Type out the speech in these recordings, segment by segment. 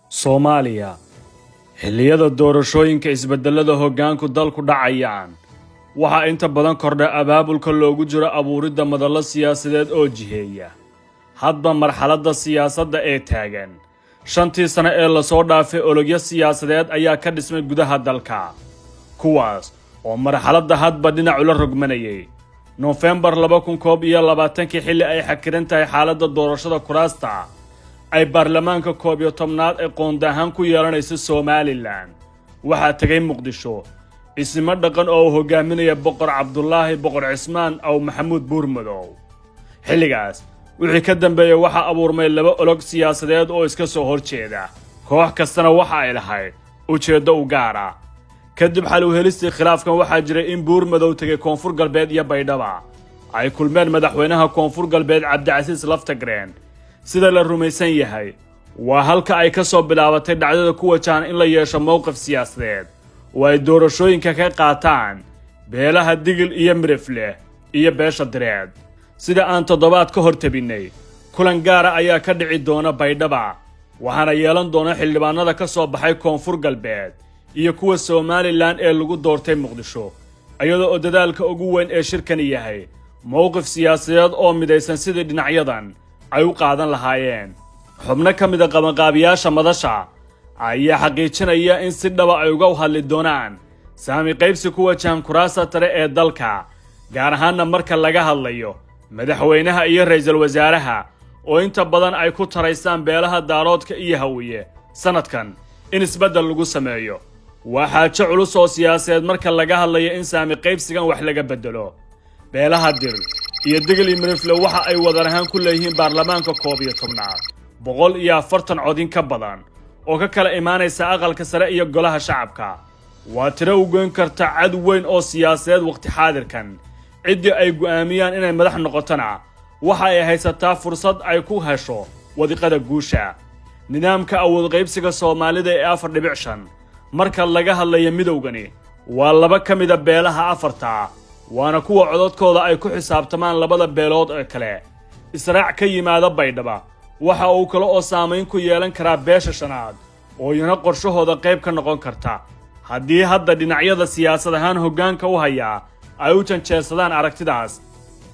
Soomaaliya xilliyada doorashooyinka isbedelada hoggaanku dalku dhacayaan waxa inta badan kordha abaabulka loogu jiro abuuridda madallo siyaasadeed oo jiheeya hadba marxaladda siyaasadda ee taagan shantii sano ee la soo dhaafay ologyo siyaasadeed ayaa ka dhismay gudaha dalka kuwaas oo marxaladda hadba dhinac ula rogmanayay Noofembar 2021 xilli ay xakiran tahay xaaladda doorashada kuraasta ay baarlamaanka 11aad ee qoondahan ku yeelanaysa Somaliland waxa tagay Muqdisho isma dhaqan oo hogaaminaya Boqor Cabdullaahi Boqor Cismaan aw Maxamuud Buurmadow xilligaas wixii ka dambeeyay waxa abuurmay laba olog siyaasadeed oo iska soo horjeeda koox kastana waxa ay lahayd ujeedo u gaar ah kadib xal u helistii khilaafkan waxaa jiray in Buurmadow tagay Koonfur Galbeed iyo Baydhabo ay kulmeen madaxweynaha Koonfur Galbeed Cabdicasiis Laftagreen sida la rumaysan yahay waa halka ay ka soo bilaabatay dhacdada ku wajahan in la yeesho mowqif siyaasadeed oo ay doorashooyinka ka qaataan beelaha Digil iyo Mirifle iyo beesha Direed sida aan toddobaad ka hortabinay kulan gaar ah ayaa ka dhici doona Baydhabo waxaana yeelan doona xildhibaanada ka soo baxay Koonfur Galbeed iyo kuwa Somaliland ee lagu doortay Muqdisho ayadoo dadaalka ugu weyn ee shirkan yahay mowqif siyaasadeed oo midaysan sida dhinacyadan ay u qaadan lahaayeen xubno ka mid ah qabanqaabiyaasha madasha ayaa xaqiijinaya in si dhab ah ay uga hadli doonaan saami qaybsi ku wajahan kuraasta tare ee dalka gaar ahaan marka laga hadlayo madaxweynaha iyo ra'iisul wasaaraha oo inta badan ay ku taraystaan beelaha daaroodka iyo hawiye sanadkan in isbedel lagu sameeyo waxa culus oo siyaasadeed marka laga hadlayo in saami qaybsigan wax laga bedelo beelaha Dir iyo Digil iyo Mirifle waxa ay wadarahan ku leeyihiin baarlamaanka 11aad 140 cod in ka badan oo ka kala imaanaysa aqalka sare iyo golaha shacabka waa tiro u goyn karta cad weyn oo siyaasadeed waqti xaadirkan cidii ay go'aamiyaan inay madax noqotana waxa ay haysataa fursad ay ku hesho wadiqada guusha nidaamka awood qaybsiga Soomaalida ee 4.5 marka laga hadlayo midowgani waa laba ka mid ah beelaha afarta waana kuwa codadkooda ay ku xisaabtamaan labada beelood ee kale israac ka yimaada Baydhabo waxa uu kale oo saameyn ku yeelan kara beesha shanaad oo iyana qorshahooda qayb ka noqon karta haddii hadda dhinacyada siyaasad ahaan hoggaanka u haya ay u janjeersadaan aragtidaas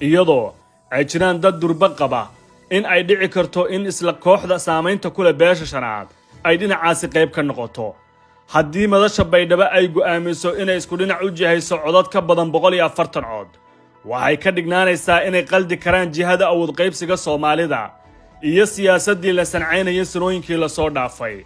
iyadoo ay jiraan dad durba qaba in ay dhici karto in isla kooxda saameynta kule beesha shanaad ay dhinacaasi qayb ka noqoto haddii madasha Baydhabo ay go'aamiso inay isku dhinac u jihayso codad ka badan 140 cod waxay ka dhignaanaysaa inay qaldi karaan jihada awood qaybsiga Soomaalida iyo siyaasadii la sancaynayay sanooyinkii la soo dhaafay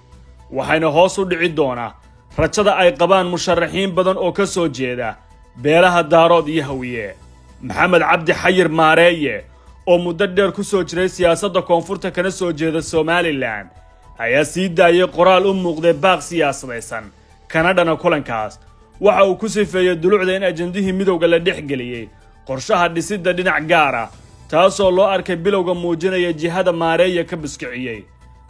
waxayna hoos u dhici doonaa rajada ay qabaan musharaxiin badan oo ka soo jeeda beelaha Daarood iyo Hawiye Maxamed Cabdi Xayir Maareeye oo muddo dheer ku soo jiray siyaasadda koonfurta kana soo jeeda Somaliland ayaa sii daayay qoraal u muuqday baaq siyaasadaysan Kanadana kulankaas waxa uu ku sifeeyay dulucda in ajandihii midowga la dhexgeliyay qorshaha dhisidda dhinac gaar ah taasoo loo arkay bilowga muujinaya jihada Maareeye ka biskiciyay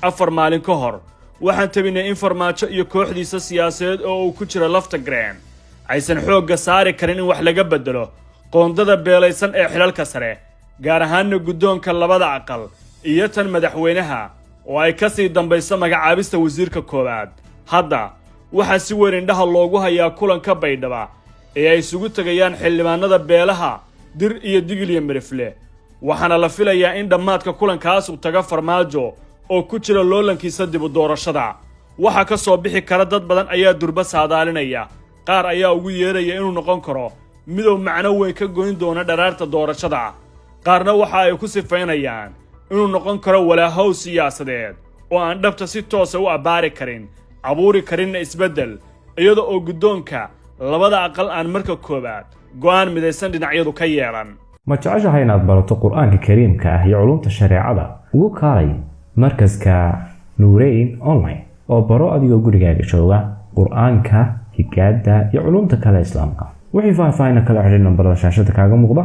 4 maalin ka hor waxaan tabinay in farmaajo iyo kooxdiisa siyaasadeed oo uu ku jira Laftagreen aysan xoogga saari karin in wax laga bedelo qoondada beelaysan ee xilalka sare gaar ahaan guddoonka labada aqal iyo tan madaxweynaha oo ay ka sii dambayso magacaabista wasiirka koowaad hadda waxa si weyn indhaha loogu hayaa kulanka Baydhabo ee ay isugu tagayaan xildhibaanada beelaha Dir iyo Digil iyo Mirifle waxaana la filayaa in dhamaadka kulankaas uu taga farmaajo oo ku jira loolankiisa dib u doorashada waxa ka soo bixi kara dad badan ayaa durba saadaalinaya qaar ayaa ugu yeeraya inuu noqon karo midow macno weyn ka goyn doona dharaarta doorashada qaarna waxa ay ku sifaynayaan inuu noqon karo walaahow siyaasadeed oo aan dhabta si toos ah u abaari karin abuuri karin isbedel iyadoo oo guddoonka labada aqal aan marka koobaad go'aan midaysan dhinacyadu ka yeelan ma jeceshahay inaad barato quraanka kariimka ah iyo culumta shareecada ugu kaalay markaska Nuurayn online oo baro adigoo gurigaaga jooga quraanka higaada iyo culumta kale islaamka wixii faahfaahin kala xiriir nambarada shaashada kaaga muuqda